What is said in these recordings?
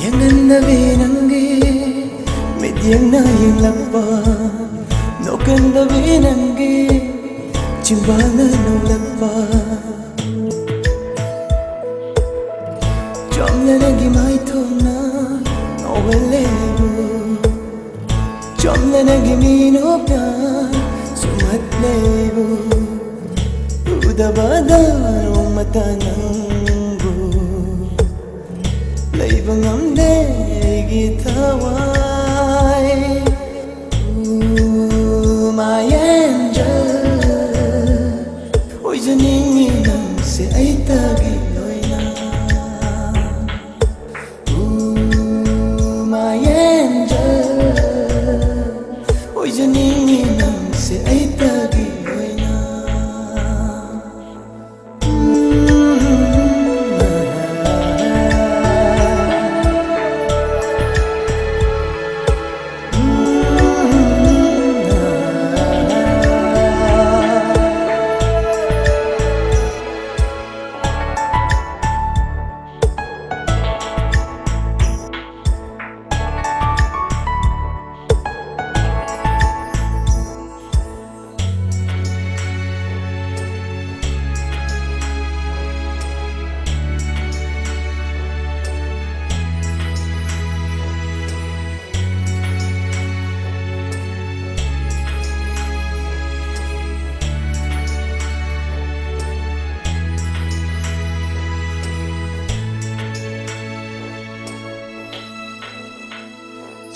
Yengandawe nange medyana yelappa nokandawe nange chimbana nolappa chomlanagi maithona novelevu chomlanagi minopya sumatlevu udabada romatanangu leiba ngamde gi thawai my angel oi janingi nang se ai tagi loina my angel oi janingi nang se ai tagi loina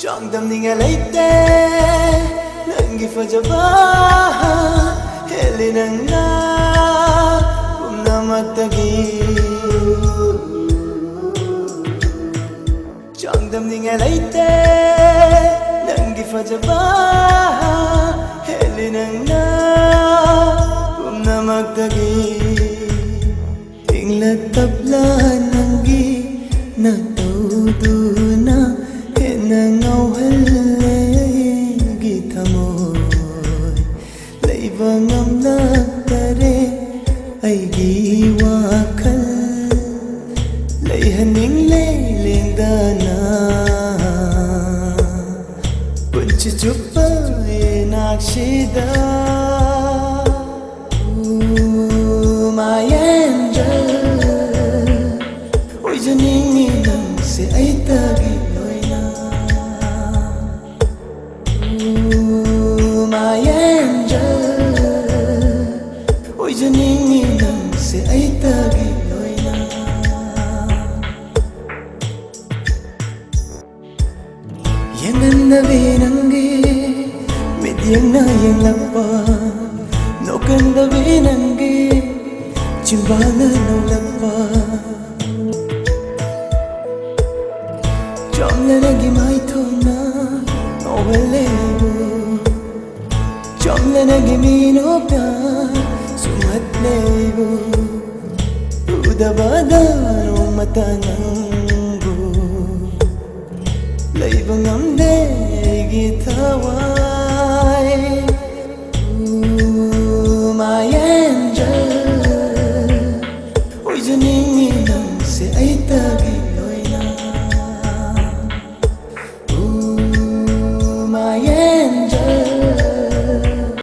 Changdamninga leite nangi fajaba helinanga umnamatagi Changdamninga leite nangi fajaba helinanga umnamatagi ingla tabla nangi natuduna ngauhalegi thamoy leiba ngamlaktare aigi wakhal leihaning leilengdana punchi chuppa enakshida my angel oi janingi nang se ai tagi my angel oi janingi nang se ai tagi loina yengandawe nange medyana yelappa nokandawe nange chimbana nolappa chomlanagi maithona novelevu chomlanagi minopya sumatlevu udabada romatanangu leiba ngamde gi thawai my angel